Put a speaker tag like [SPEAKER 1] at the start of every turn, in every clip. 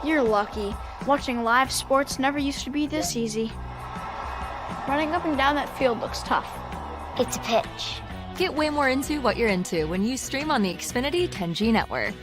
[SPEAKER 1] You're lucky. Watching live sports never used to be this easy. Running up and down that field looks tough.
[SPEAKER 2] It's a pitch.
[SPEAKER 3] Get way more into what you're into when you stream on the Xfinity 10G network.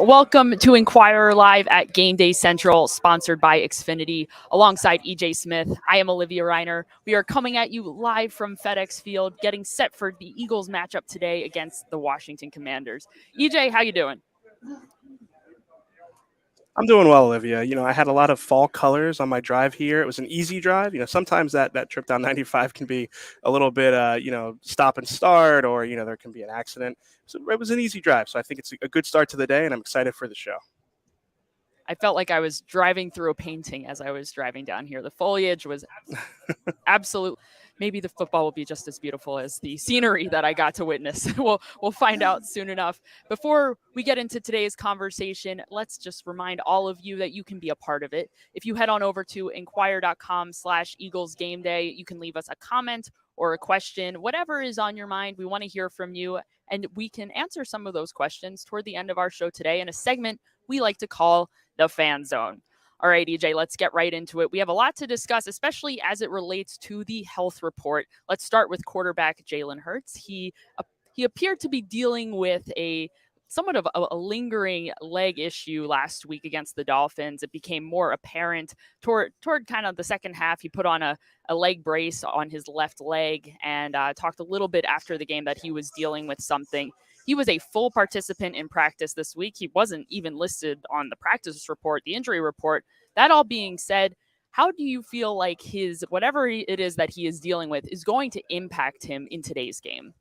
[SPEAKER 4] Welcome to Inquirer Live at Gameday Central, sponsored by Xfinity, alongside EJ Smith. I am Olivia Reiner. We are coming at you live from FedEx Field, getting set for the Eagles matchup today against the Washington Commanders. EJ, how you doing?
[SPEAKER 5] I'm doing well, Olivia. I had a lot of fall colors on my drive here. It was an easy drive. Sometimes that trip down 95 can be a little bit, stop and start, or, there can be an accident. So it was an easy drive. So I think it's a good start to the day, and I'm excited for the show.
[SPEAKER 4] I felt like I was driving through a painting as I was driving down here. The foliage was absolute. Maybe the football will be just as beautiful as the scenery that I got to witness. We'll find out soon enough. Before we get into today's conversation, let's just remind all of you that you can be a part of it. If you head on over to inquire.com/Eagles Game Day, you can leave us a comment or a question, whatever is on your mind. We want to hear from you, and we can answer some of those questions toward the end of our show today in a segment we like to call the Fan Zone. All right, EJ, let's get right into it. We have a lot to discuss, especially as it relates to the health report. Let's start with quarterback Jalen Hurts. He appeared to be dealing with somewhat of a lingering leg issue last week against the Dolphins. It became more apparent toward kind of the second half. He put on a leg brace on his left leg and talked a little bit after the game that he was dealing with something. He was a full participant in practice this week. He wasn't even listed on the practice report, the injury report. That all being said, how do you feel like whatever it is that he is dealing with is going to impact him in today's game?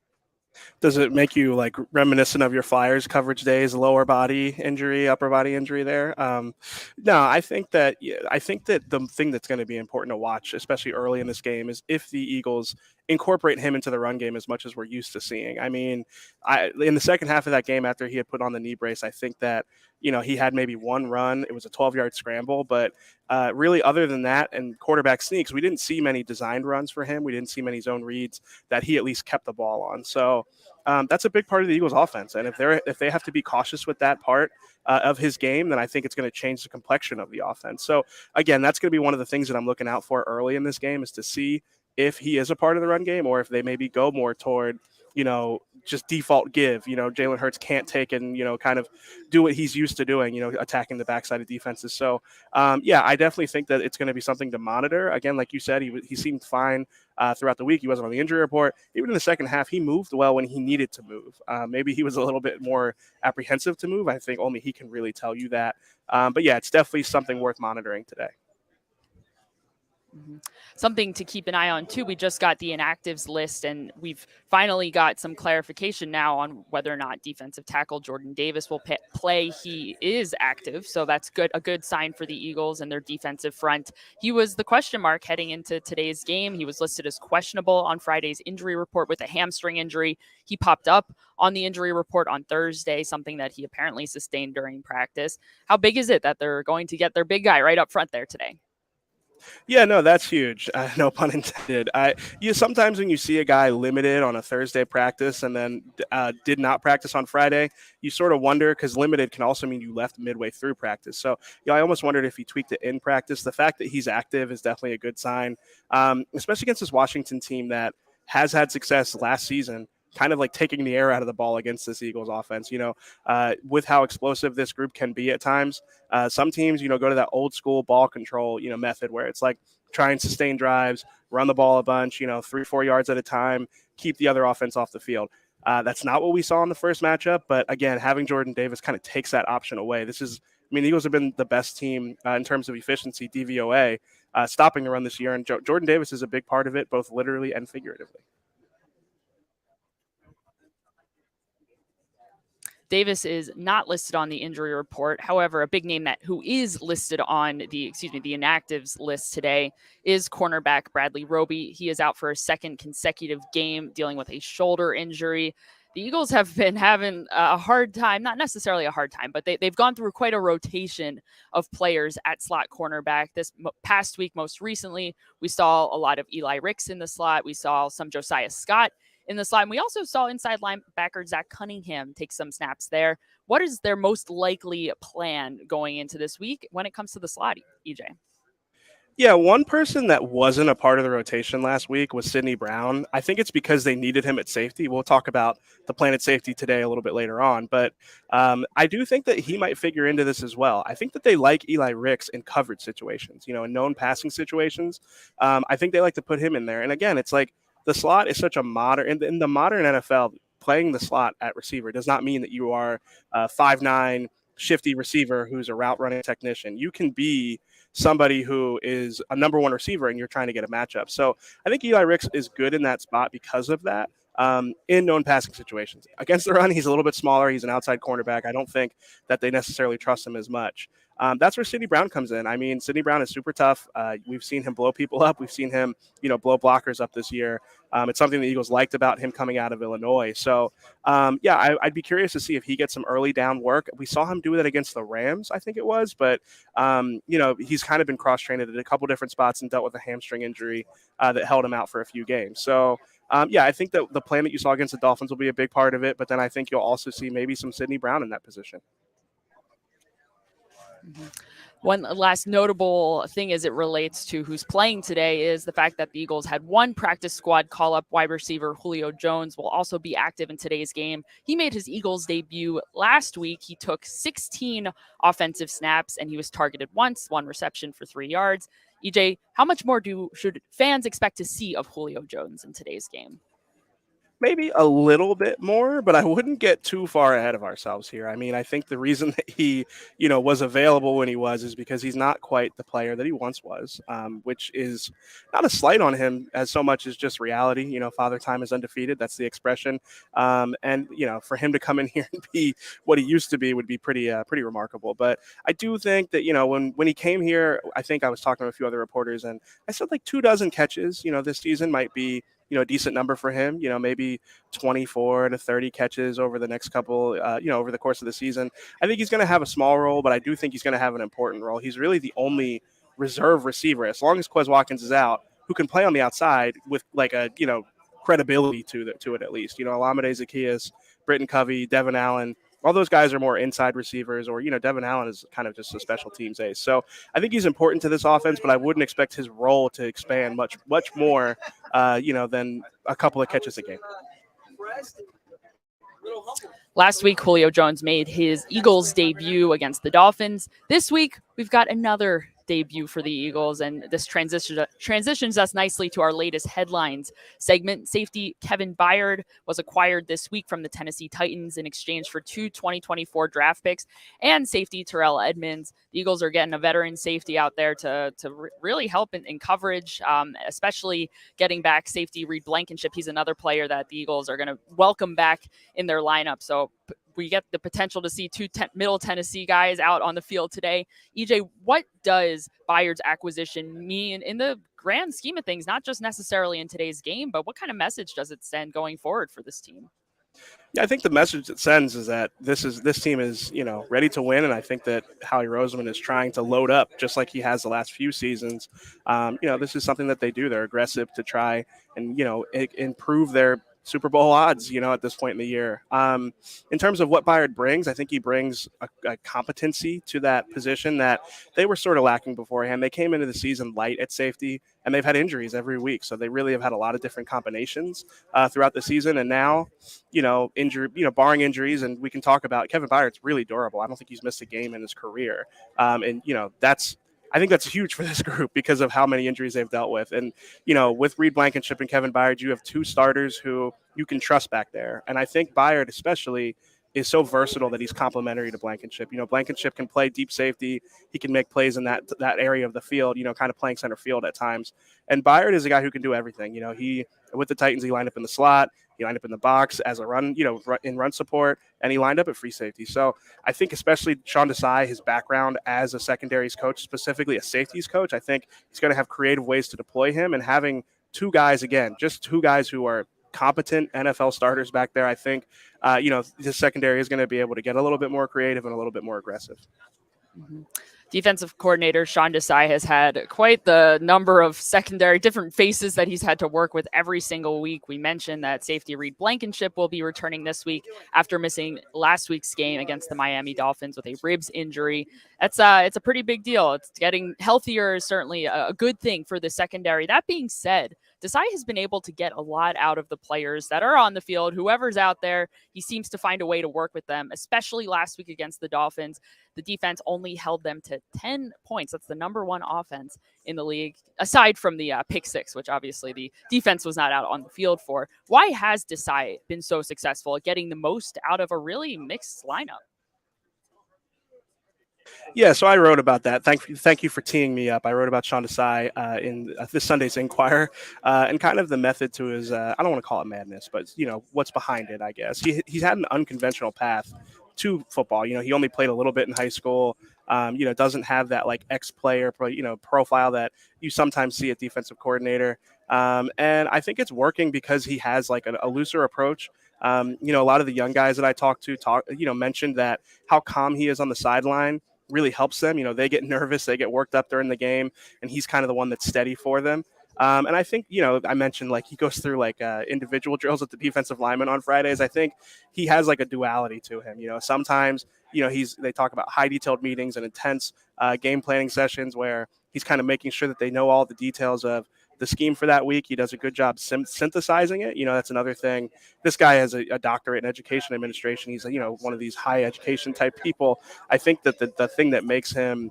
[SPEAKER 5] Does it make you reminiscent of your Flyers coverage days, lower body injury, upper body injury there? No, I think that the thing that's going to be important to watch, especially early in this game, is if the Eagles incorporate him into the run game as much as we're used to seeing. I mean, in the second half of that game, after he had put on the knee brace, I think that he had maybe one run. It was a 12-yard scramble, but really, other than that and quarterback sneaks, we didn't see many designed runs for him. We didn't see many zone reads that he at least kept the ball on. So that's a big part of the Eagles' offense. And if they have to be cautious with that part of his game, then I think it's going to change the complexion of the offense. So again, that's going to be one of the things that I'm looking out for early in this game, is to see if he is a part of the run game, or if they maybe go more toward just default give. Jalen Hurts can't take and, kind of do what he's used to doing, attacking the backside of defenses. So, I definitely think that it's going to be something to monitor. Again, like you said, he seemed fine throughout the week. He wasn't on the injury report. Even in the second half, he moved well when he needed to move. Maybe he was a little bit more apprehensive to move. I think only he can really tell you that. But yeah, it's definitely something worth monitoring today.
[SPEAKER 4] Mm-hmm. Something to keep an eye on, too. We just got the inactives list, and we've finally got some clarification now on whether or not defensive tackle Jordan Davis will play. He is active, so that's good. A good sign for the Eagles and their defensive front. He was the question mark heading into today's game. He was listed as questionable on Friday's injury report with a hamstring injury. He popped up on the injury report on Thursday, something that he apparently sustained during practice. How big is it that they're going to get their big guy right up front there today?
[SPEAKER 5] Yeah, no, that's huge. No pun intended. Sometimes when you see a guy limited on a Thursday practice and then did not practice on Friday, you sort of wonder, because limited can also mean you left midway through practice. So, I almost wondered if he tweaked it in practice. The fact that he's active is definitely a good sign, especially against this Washington team that has had success last season, kind of like taking the air out of the ball against this Eagles offense, with how explosive this group can be at times. Some teams, go to that old school ball control, method where it's like try and sustain drives, run the ball a bunch, 3-4 yards at a time, keep the other offense off the field. That's not what we saw in the first matchup. But again, having Jordan Davis kind of takes that option away. The Eagles have been the best team in terms of efficiency, DVOA, stopping the run this year. And Jordan Davis is a big part of it, both literally and figuratively.
[SPEAKER 4] Davis is not listed on the injury report. However, a big name who is listed on the inactives list today is cornerback Bradley Roby. He is out for a second consecutive game dealing with a shoulder injury. the Eagles have been having a hard time, not necessarily a hard time, but they've gone through quite a rotation of players at slot cornerback. This past week, most recently, we saw a lot of Eli Ricks in the slot. We saw some Josiah Scott in the slot. And we also saw inside linebacker Zach Cunningham take some snaps there. What is their most likely plan going into this week when it comes to the slot, EJ?
[SPEAKER 5] Yeah, one person that wasn't a part of the rotation last week was Sidney Brown. I think it's because they needed him at safety. We'll talk about the plan at safety today a little bit later on, but I do think that he might figure into this as well. I think that they like Eli Ricks in coverage situations, in known passing situations. I think they like to put him in there. And again, it's like the slot is such a modern, in the modern NFL, playing the slot at receiver does not mean that you are a 5'9", shifty receiver who's a route running technician. You can be somebody who is a number one receiver and you're trying to get a matchup. So I think Eli Ricks is good in that spot because of that. In known passing situations. Against the run, he's a little bit smaller. He's an outside cornerback. I don't think that they necessarily trust him as much. That's where Sidney Brown comes in. I mean, Sidney Brown is super tough. We've seen him blow people up. We've seen him, blow blockers up this year. It's something the Eagles liked about him coming out of Illinois. So, I'd be curious to see if he gets some early down work. We saw him do that against the Rams, I think it was. But, he's kind of been cross-trained at a couple different spots and dealt with a hamstring injury that held him out for a few games. So, I think that the plan that you saw against the Dolphins will be a big part of it, but then I think you'll also see maybe some Sidney Brown in that position.
[SPEAKER 4] Mm-hmm. One last notable thing as it relates to who's playing today is the fact that the Eagles had one practice squad call-up. Wide receiver Julio Jones will also be active in today's game. He made his Eagles debut last week. He took 16 offensive snaps, and he was targeted once, one reception for 3 yards. EJ, how much more should fans expect to see of Julio Jones in today's game?
[SPEAKER 5] Maybe a little bit more, but I wouldn't get too far ahead of ourselves here. I mean, I think the reason that he, was available when he was is because he's not quite the player that he once was, which is not a slight on him as so much as just reality. Father time is undefeated. That's the expression. And for him to come in here and be what he used to be would be pretty remarkable. But I do think that, when he came here, I think I was talking to a few other reporters and I said like 24 catches, this season might be, a decent number for him, maybe 24 to 30 catches over the next couple, over the course of the season. I think he's going to have a small role, but I do think he's going to have an important role. He's really the only reserve receiver, as long as Quez Watkins is out, who can play on the outside with like a, credibility to it at least. Olamide Zaccheaus, Britton Covey, Devin Allen, all those guys are more inside receivers, or, Devin Allen is kind of just a special teams ace. So I think he's important to this offense, but I wouldn't expect his role to expand much more, than a couple of catches a game.
[SPEAKER 4] Last week, Julio Jones made his Eagles debut against the Dolphins. This week, we've got another debut for the Eagles, and this transitions us nicely to our latest headlines segment. Safety Kevin Byard was acquired this week from the Tennessee Titans in exchange for 2 2024 draft picks and safety Terrell Edmonds. The Eagles are getting a veteran safety out there to really help in coverage, especially getting back safety Reed Blankenship. He's another player that the Eagles are going to welcome back in their lineup. So we get the potential to see 2 Middle Tennessee guys out on the field today. EJ, what does Byard's acquisition mean in the grand scheme of things, not just necessarily in today's game, but what kind of message does it send going forward for this team?
[SPEAKER 5] Yeah, I think the message it sends is that this team is, ready to win. And I think that Howie Roseman is trying to load up just like he has the last few seasons. This is something that they do. They're aggressive to try and, improve their Super Bowl odds, at this point in the year. In terms of what Byard brings, I think he brings a competency to that position that they were sort of lacking beforehand. They came into the season light at safety, and they've had injuries every week. So they really have had a lot of different combinations throughout the season. And now, barring injuries, and we can talk about Kevin Byard's really durable. I don't think he's missed a game in his career. I think that's huge for this group because of how many injuries they've dealt with. And, with Reed Blankenship and Kevin Byard, you have 2 starters who you can trust back there. And I think Byard especially is so versatile that he's complementary to Blankenship. Blankenship can play deep safety. He can make plays in that area of the field, kind of playing center field at times. And Byard is a guy who can do everything. With the Titans, he lined up in the slot. He lined up in the box as a run, in run support, and he lined up at free safety. So I think especially Sean Desai, his background as a secondaries coach, specifically a safeties coach, I think he's going to have creative ways to deploy him, and having 2 guys, again, just 2 guys who are competent NFL starters back there, I think, the secondary is going to be able to get a little bit more creative and a little bit more aggressive.
[SPEAKER 4] Mm-hmm. Defensive coordinator Sean Desai has had quite the number of secondary different faces that he's had to work with every single week. We mentioned that safety Reed Blankenship will be returning this week after missing last week's game against the Miami Dolphins with a ribs injury. It's a pretty big deal. It's getting healthier is certainly a good thing for the secondary. That being said, Desai has been able to get a lot out of the players that are on the field. Whoever's out there, he seems to find a way to work with them, especially last week against the Dolphins. The defense only held them to 10 points. That's the number one offense in the league, aside from the pick six, which obviously the defense was not out on the field for. Why has Desai been so successful at getting the most out of a really mixed lineup?
[SPEAKER 5] Yeah, so I wrote about that. Thank you for teeing me up. I wrote about Sean Desai in this Sunday's Inquirer, and kind of the method to his, I don't want to call it madness, but, what's behind it, I guess. He's had an unconventional path to football. He only played a little bit in high school, doesn't have that like ex-player, profile that you sometimes see at defensive coordinator. And I think it's working because he has like a looser approach. A lot of the young guys that I talked to mentioned that how calm he is on the sideline really helps them. They get nervous, they get worked up during the game, and he's kind of the one that's steady for them. And I think, I mentioned like he goes through like individual drills with the defensive linemen on Fridays. I think he has like a duality to him. Sometimes, they talk about high detailed meetings and intense game planning sessions where he's kind of making sure that they know all the details of the scheme for that week. He does a good job synthesizing it. That's another thing. This guy has a doctorate in education administration. He's, one of these high education type people. I think that the thing that makes him,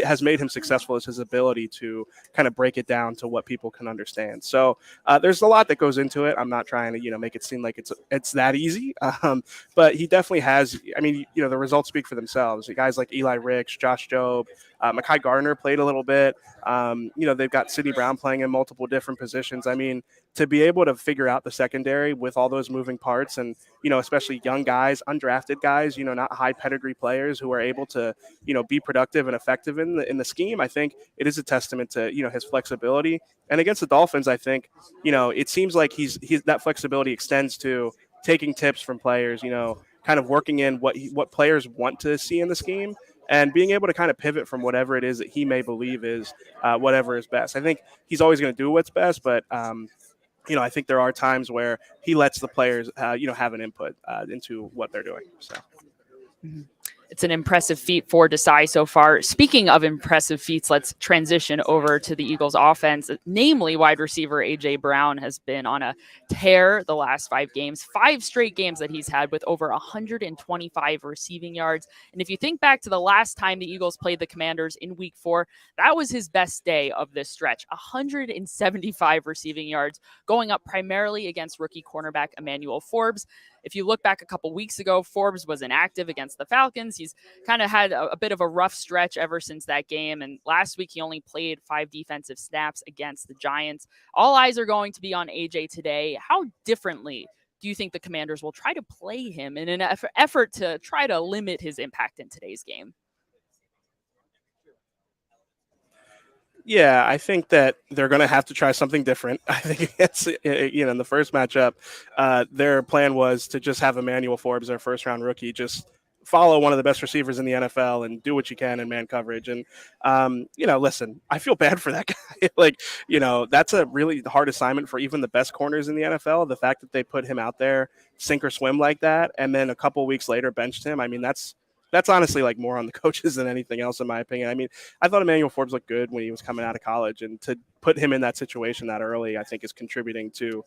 [SPEAKER 5] has made him successful is his ability to kind of break it down to what people can understand. So there's a lot that goes into it. I'm not trying to, make it seem like it's that easy. But he definitely has, the results speak for themselves. Guys like Eli Ricks, Josh Jobe, Mekhi Garner played a little bit. They've got Sidney Brown playing in multiple different positions. To be able to figure out the secondary with all those moving parts and, especially young guys, undrafted guys, not high pedigree players who are able to, be productive and effective in the scheme. I think it is a testament to, his flexibility. And against the Dolphins, I think, it seems like he's that flexibility extends to taking tips from players, kind of working in what players want to see in the scheme and being able to kind of pivot from whatever it is that he may believe is whatever is best. I think he's always going to do what's best, but I think there are times where he lets the players, have an input into what they're doing. So.
[SPEAKER 4] Mm-hmm. It's an impressive feat for Desai so far. Speaking of impressive feats, let's transition over to the Eagles offense. Namely, wide receiver A.J. Brown has been on a tear the last 5 games, 5 straight games that he's had with over 125 receiving yards. And if you think back to the last time the Eagles played the Commanders in week 4, that was his best day of this stretch, 175 receiving yards, going up primarily against rookie cornerback Emmanuel Forbes. If you look back a couple weeks ago, Forbes was inactive against the Falcons. He's kind of had a bit of a rough stretch ever since that game. And last week, he only played 5 defensive snaps against the Giants. All eyes are going to be on AJ today. How differently do you think the Commanders will try to play him in an effort to try to limit his impact in today's game?
[SPEAKER 5] Yeah, I think that they're going to have to try something different. I think it's, in the first matchup, their plan was to just have Emmanuel Forbes, their first-round rookie, just follow one of the best receivers in the NFL and do what you can in man coverage. And, listen, I feel bad for that guy. That's a really hard assignment for even the best corners in the NFL. The fact that they put him out there, sink or swim like that, and then a couple weeks later benched him, that's honestly like more on the coaches than anything else, in my opinion. I thought Emmanuel Forbes looked good when he was coming out of college, and to put him in that situation that early, I think is contributing to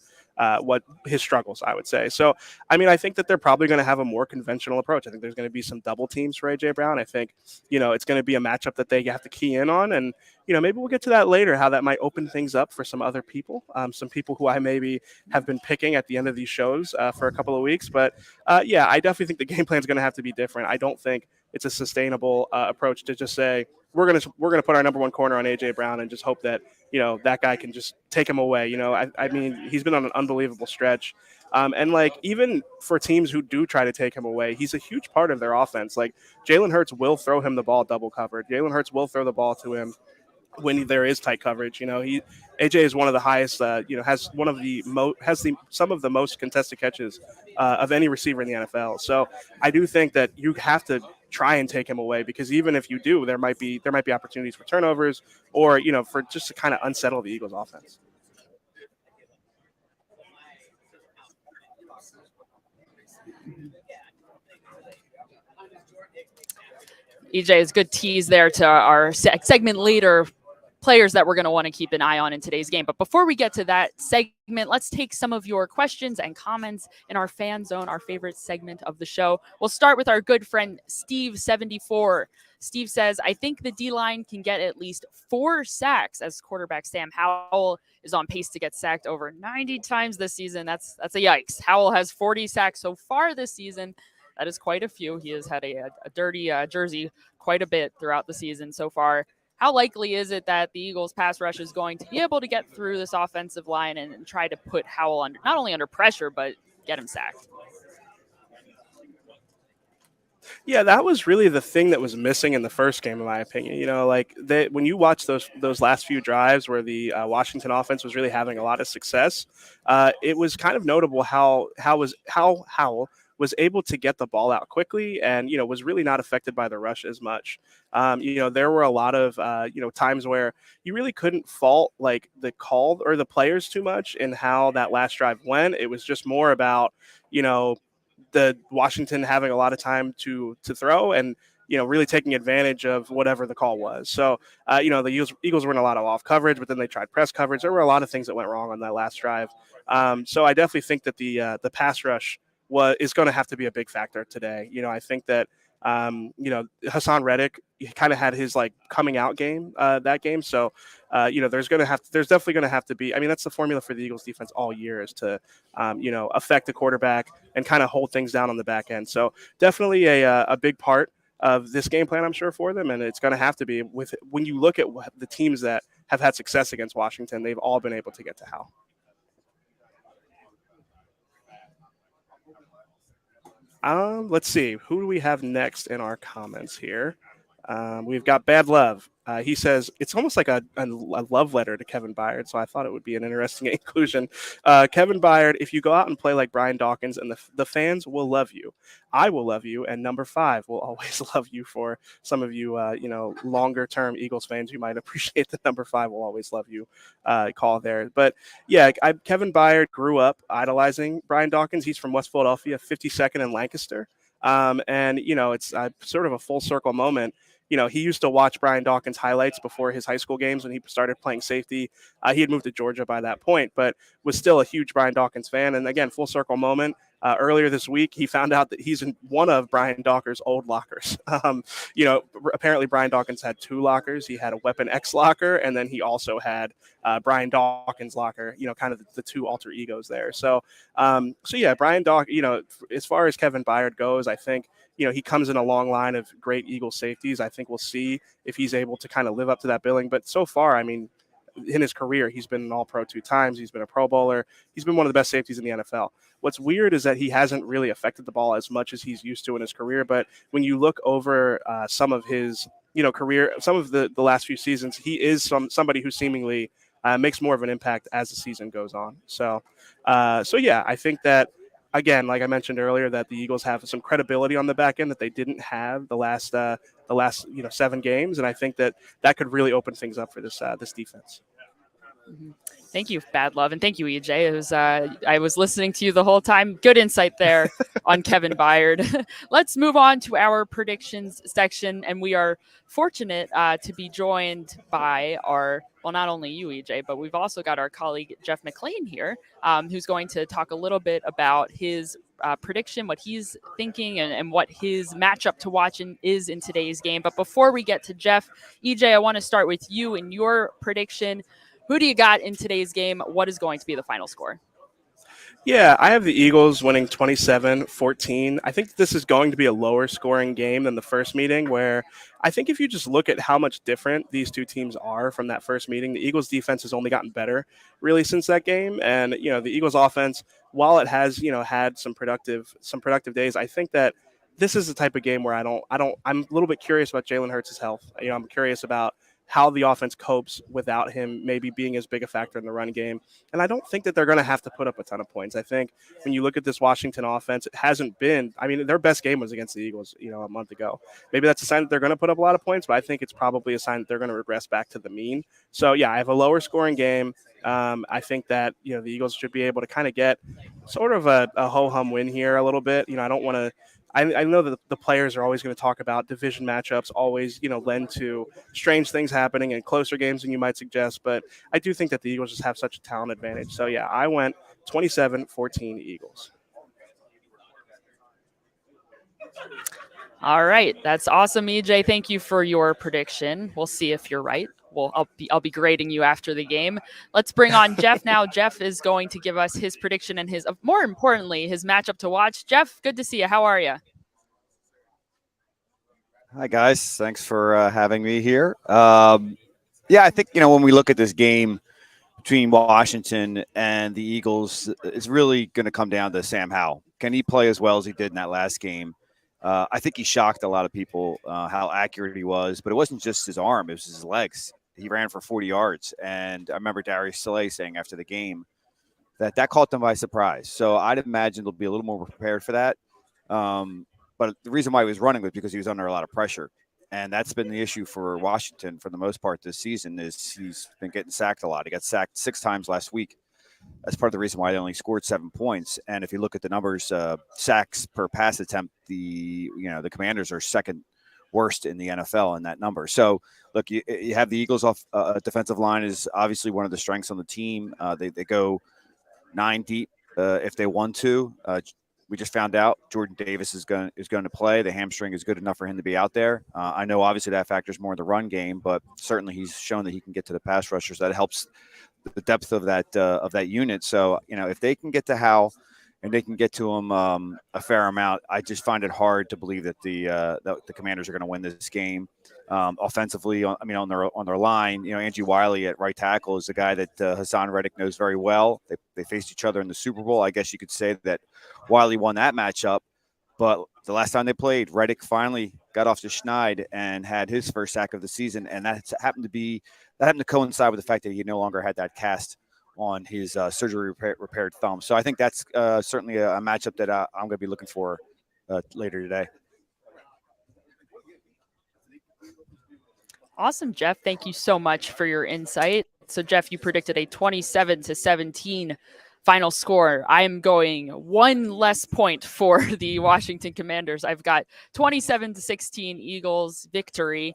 [SPEAKER 5] what his struggles, I would say. So, I think that they're probably going to have a more conventional approach. I think there's going to be some double teams for A.J. Brown. I think, it's going to be a matchup that they have to key in on. And, maybe we'll get to that later, how that might open things up for some other people, some people who I maybe have been picking at the end of these shows for a couple of weeks. But, I definitely think the game plan is going to have to be different. I don't think it's a sustainable approach to just say, we're gonna put our number one corner on A.J. Brown and just hope that that guy can just take him away. He's been on an unbelievable stretch, and even for teams who do try to take him away, he's a huge part of their offense. Like Jalen Hurts will throw him the ball double covered. Jalen Hurts will throw the ball to him when there is tight coverage. AJ is one of the highest, has one of the some of the most contested catches of any receiver in the NFL. So I do think that you have to try and take him away, because even if you do, there might be opportunities for turnovers, or for just to kind of unsettle the Eagles offense.
[SPEAKER 4] EJ is good tease there to our segment leader players that we're going to want to keep an eye on in today's game. But before we get to that segment, let's take some of your questions and comments in our fan zone, our favorite segment of the show. We'll start with our good friend Steve74. Steve says, I think the D-line can get at least 4 sacks, as quarterback Sam Howell is on pace to get sacked over 90 times this season. That's a yikes. Howell has 40 sacks so far this season. That is quite a few. He has had a dirty jersey quite a bit throughout the season so far. How likely is it that the Eagles pass rush is going to be able to get through this offensive line and try to put Howell under, not only under pressure, but get him sacked?
[SPEAKER 5] Yeah, that was really the thing that was missing in the first game, in my opinion. When you watch those last few drives where the Washington offense was really having a lot of success, it was kind of notable how Howell was able to get the ball out quickly, and was really not affected by the rush as much. There were a lot of times where you really couldn't fault like the call or the players too much in how that last drive went. It was just more about the Washington having a lot of time to throw, and really taking advantage of whatever the call was. So the Eagles were in a lot of off coverage, but then they tried press coverage. There were a lot of things that went wrong on that last drive. So I definitely think that the pass rush is going to have to be a big factor today. I think that Hassan Reddick kind of had his like coming out game that game. So there's definitely going to have to be. I mean, that's the formula for the Eagles defense all year, is to affect the quarterback and kind of hold things down on the back end. So definitely a big part of this game plan, I'm sure, for them, and it's going to have to be when you look at the teams that have had success against Washington, they've all been able to get to Howell. Let's see. Who do we have next in our comments here? We've got Bad Love. He says, it's almost like a love letter to Kevin Byard, so I thought it would be an interesting inclusion. Kevin Byard, if you go out and play like Brian Dawkins, and the fans will love you. I will love you, and number 5 will always love you. For some of you, longer-term Eagles fans, you might appreciate the number 5 will always love you call there. But, yeah, Kevin Byard grew up idolizing Brian Dawkins. He's from West Philadelphia, 52nd and Lancaster. And, it's sort of a full circle moment. He used to watch Brian Dawkins highlights before his high school games when he started playing safety. He had moved to Georgia by that point, but was still a huge Brian Dawkins fan. And again, full circle moment. Earlier this week, he found out that he's in one of Brian Dawkins' old lockers. Apparently Brian Dawkins had 2 lockers. He had a Weapon X locker, and then he also had Brian Dawkins' locker, kind of the 2 alter egos there. So yeah, Brian Dawkins, as far as Kevin Byard goes, I think, he comes in a long line of great Eagle safeties. I think we'll see if he's able to kind of live up to that billing. But so far, I mean, in his career, he's been an All-Pro 2 times. He's been a Pro Bowler. He's been one of the best safeties in the NFL. What's weird is that he hasn't really affected the ball as much as he's used to in his career. But when you look over some of his, career, some of the last few seasons, he is somebody who seemingly makes more of an impact as the season goes on. So yeah, I think that, again, like I mentioned earlier, that the Eagles have some credibility on the back end that they didn't have the last 7 games, and I think that could really open things up for this defense.
[SPEAKER 4] Mm-hmm. Thank you, Bad Love, and thank you, EJ. I was listening to you the whole time. Good insight there on Kevin Byard. Let's move on to our predictions section, and we are fortunate to be joined by not only you, EJ, but we've also got our colleague Jeff McLean here, who's going to talk a little bit about his prediction, what he's thinking, and what his matchup to watch is in today's game. But before we get to Jeff, EJ, I want to start with you and your prediction. Who do you got in today's game? What is going to be the final score?
[SPEAKER 5] Yeah, I have the Eagles winning 27-14. I think this is going to be a lower scoring game than the first meeting, where I think if you just look at how much different these two teams are from that first meeting, the Eagles defense has only gotten better really since that game. And, the Eagles offense, while it has, had some productive days, I think that this is the type of game where I'm a little bit curious about Jalen Hurts' health. I'm curious about how the offense copes without him maybe being as big a factor in the run game. And I don't think that they're going to have to put up a ton of points. I think when you look at this Washington offense, it hasn't been, I mean, their best game was against the Eagles, a month ago. Maybe that's a sign that they're going to put up a lot of points, but I think it's probably a sign that they're going to regress back to the mean. So, yeah, I have a lower scoring game. I think that, the Eagles should be able to kind of get sort of a ho-hum win here a little bit. I don't want to, I know that the players are always going to talk about division matchups always, lend to strange things happening in closer games than you might suggest. But I do think that the Eagles just have such a talent advantage. So, yeah, I went 27-14 Eagles.
[SPEAKER 4] All right, that's awesome, EJ. Thank you for your prediction. We'll see if you're right. I'll be grading you after the game. Let's bring on Jeff now. Jeff is going to give us his prediction and more importantly, his matchup to watch. Jeff, good to see you. How are you?
[SPEAKER 6] Hi guys, thanks for having me here. Yeah, I think when we look at this game between Washington and the Eagles, it's really going to come down to Sam Howell. Can he play as well as he did in that last game? I think he shocked a lot of people how accurate he was, but it wasn't just his arm; it was his legs. He ran for 40 yards, and I remember Darius Slay saying after the game that caught them by surprise. So I'd imagine they'll be a little more prepared for that. But the reason why he was running was because he was under a lot of pressure, and that's been the issue for Washington for the most part this season. Is he's been getting sacked a lot. He got sacked 6 times last week. That's part of the reason why they only scored 7 points. And if you look at the numbers, sacks per pass attempt, the Commanders are second worst in the NFL in that number. So look, you have the Eagles off defensive line is obviously one of the strengths on the team. They go 9 deep if they want to. We just found out Jordan Davis is going to play. The hamstring is good enough for him to be out there. I know obviously that factors more in the run game, but certainly he's shown that he can get to the pass rushers. That helps the depth of that unit. So if they can get to Howell and they can get to him a fair amount, I just find it hard to believe that the Commanders are going to win this game. Offensively, on their line, Angie Wiley at right tackle is a guy that Hassan Reddick knows very well. They faced each other in the Super Bowl. I guess you could say that Wiley won that matchup, but the last time they played, Reddick finally got off to Schneid and had his first sack of the season, and that happened to coincide with the fact that he no longer had that cast on his surgery repaired thumb. So I think that's certainly a matchup that I'm going to be looking for later today.
[SPEAKER 4] Awesome, Jeff. Thank you so much for your insight. So, Jeff, you predicted a 27-17 final score. I'm going 1 less point for the Washington Commanders. I've got 27-16 Eagles victory.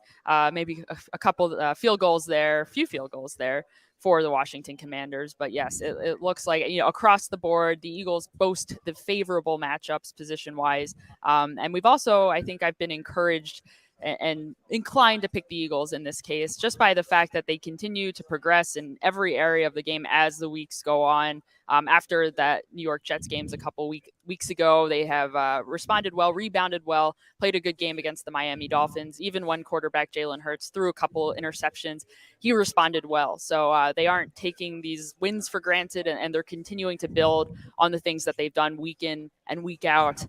[SPEAKER 4] Maybe a couple field goals there, a few field goals there for the Washington Commanders. But yes, it looks like, across the board, the Eagles boast the favorable matchups position-wise. And we've also, I think I've been encouraged and inclined to pick the Eagles in this case, just by the fact that they continue to progress in every area of the game as the weeks go on. After that New York Jets games a couple weeks ago, they have responded well, rebounded well, played a good game against the Miami Dolphins. Even when quarterback Jalen Hurts threw a couple interceptions, he responded well. So they aren't taking these wins for granted, and they're continuing to build on the things that they've done week in and week out.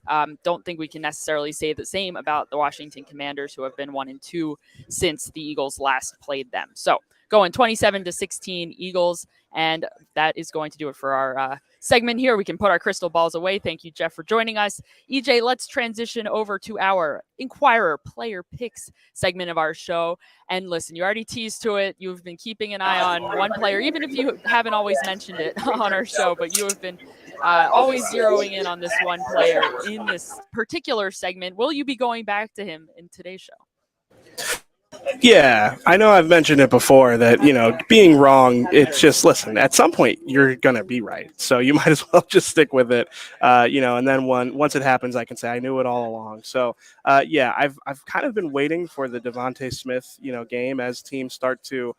[SPEAKER 4] Don't think we can necessarily say the same about the Washington Commanders, who have been 1-2 since the Eagles last played them. So going 27-16 Eagles. And that is going to do it for our segment here. We can put our crystal balls away. Thank you, Jeff, for joining us. EJ, let's transition over to our Inquirer player picks segment of our show. And listen, you already teased to it. You've been keeping an eye on one player, even if you haven't always mentioned it on our show, but you have been always zeroing in on this one player in this particular segment. Will you be going back to him in today's show?
[SPEAKER 5] Yeah, I know I've mentioned it before that, being wrong, it's just, listen, at some point you're going to be right. So you might as well just stick with it, and then once it happens, I can say I knew it all along. So, I've kind of been waiting for the Devontae Smith, game as teams start to,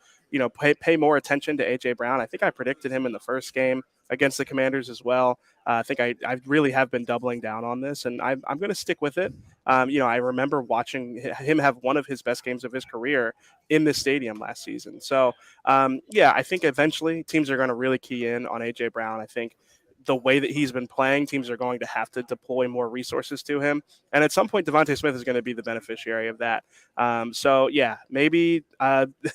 [SPEAKER 5] pay more attention to A.J. Brown. I think I predicted him in the first game against the Commanders as well. I think I really have been doubling down on this, and I'm going to stick with it. I remember watching him have one of his best games of his career in this stadium last season. So, I think eventually teams are going to really key in on A.J. Brown. I think the way that he's been playing, teams are going to have to deploy more resources to him. And at some point, DeVonta Smith is going to be the beneficiary of that. So, yeah, maybe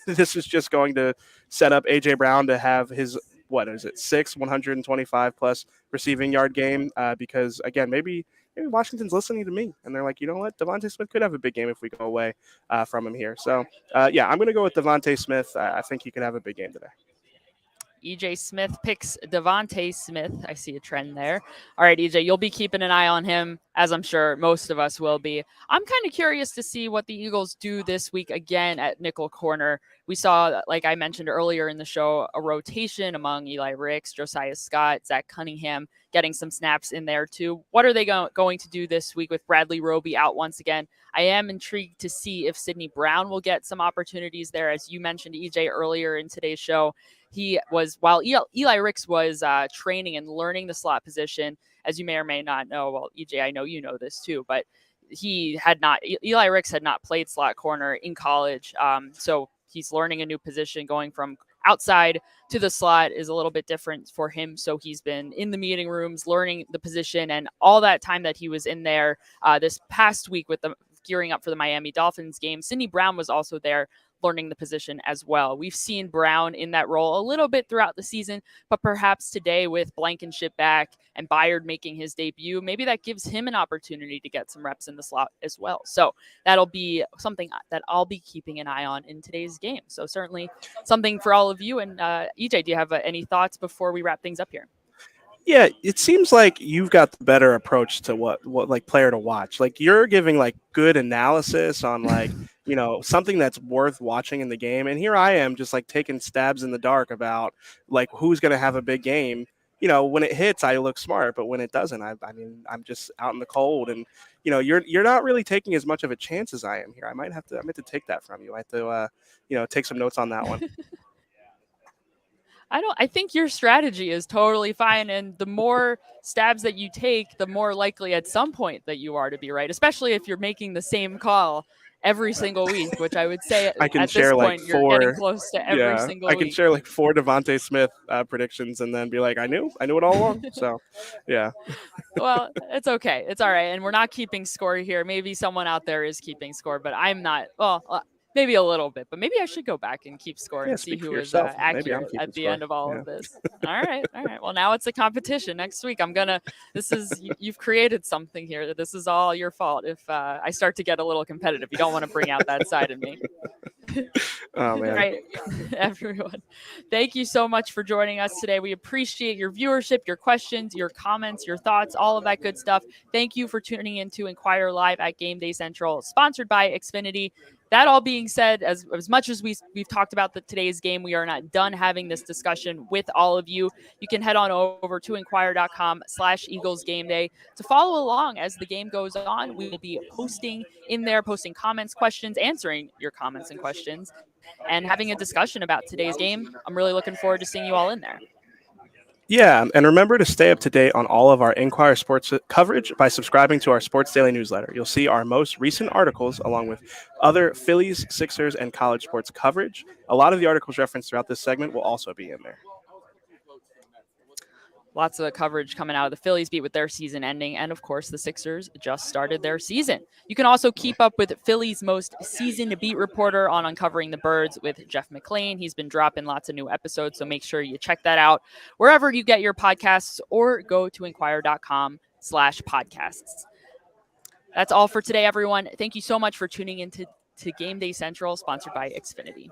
[SPEAKER 5] this is just going to set up A.J. Brown to have his, 125-plus receiving yard game because, again, maybe Washington's listening to me, and they're like, you know what, DeVonta Smith could have a big game if we go away from him here. So, yeah, I'm going to go with DeVonta Smith. I think he could have a big game today.
[SPEAKER 4] EJ Smith picks DeVonta Smith. I see a trend there. All right, EJ, you'll be keeping an eye on him, as I'm sure most of us will be. I'm kind of curious to see what the Eagles do this week again at nickel corner. We saw, like I mentioned earlier in the show, a rotation among Eli Ricks, Josiah Scott, Zach Cunningham, getting some snaps in there too. What are they going to do this week with Bradley Roby out once again? I am intrigued to see if Sidney Brown will get some opportunities there. As you mentioned, EJ, earlier in today's show, while Eli Ricks was training and learning the slot position, as you may or may not know, well, EJ, I know you know this too, but Eli Ricks had not played slot corner in college. So he's learning a new position. Going from outside to the slot is a little bit different for him. So he's been in the meeting rooms, learning the position, and all that time that he was in there this past week with the gearing up for the Miami Dolphins game, Sidney Brown was also there learning the position as well. We've seen Brown in that role a little bit throughout the season, but perhaps today with Blankenship back and Byard making his debut, maybe that gives him an opportunity to get some reps in the slot as well. So that'll be something that I'll be keeping an eye on in today's game. So certainly something for all of you. And EJ, do you have any thoughts before we wrap things up here?
[SPEAKER 5] Yeah, it seems like you've got the better approach to what like player to watch. Like you're giving like good analysis on like, something that's worth watching in the game. And here I am just like taking stabs in the dark about like who's going to have a big game. When it hits, I look smart, but when it doesn't, I'm just out in the cold. And, you're not really taking as much of a chance as I am here. I might have to take that from you. I have to, take some notes on that one.
[SPEAKER 4] I think your strategy is totally fine. And the more stabs that you take, the more likely at some point that you are to be right, especially if you're making the same call every single week, which I would say
[SPEAKER 5] I can
[SPEAKER 4] at
[SPEAKER 5] share
[SPEAKER 4] this
[SPEAKER 5] like
[SPEAKER 4] point,
[SPEAKER 5] 4,
[SPEAKER 4] you're getting close to every single week.
[SPEAKER 5] I can share like 4 DeVonta Smith predictions and then be like, I knew it all along. So, yeah.
[SPEAKER 4] Well, it's okay. It's all right. And we're not keeping score here. Maybe someone out there is keeping score, but I'm not. Well, maybe a little bit, but maybe I should go back and keep score and see who is accurate at the end of all of this. All right. Well, now it's a competition. Next week, you've created something here. This is all your fault if I start to get a little competitive. You don't want to bring out that side of me.
[SPEAKER 5] Oh, man.
[SPEAKER 4] Right, everyone. Thank you so much for joining us today. We appreciate your viewership, your questions, your comments, your thoughts, all of that good stuff. Thank you for tuning in to Inquirer Live at Gameday Central, sponsored by Xfinity. That all being said, as much as we've talked about today's game, we are not done having this discussion with all of you. You can head on over to inquirer.com/Eagles Game Day to follow along as the game goes on. We will be posting comments, questions, answering your comments and questions, and having a discussion about today's game. I'm really looking forward to seeing you all in there.
[SPEAKER 5] Yeah, and remember to stay up to date on all of our Inquirer sports coverage by subscribing to our Sports Daily newsletter. You'll see our most recent articles along with other Phillies, Sixers, and college sports coverage. A lot of the articles referenced throughout this segment will also be in there.
[SPEAKER 4] Lots of coverage coming out of the Phillies beat with their season ending. And of course, the Sixers just started their season. You can also keep up with Philly's most seasoned beat reporter on Uncovering the Birds with Jeff McClain. He's been dropping lots of new episodes, so make sure you check that out wherever you get your podcasts or go to inquirer.com/podcasts. That's all for today, everyone. Thank you so much for tuning in to Gameday Central, sponsored by Xfinity.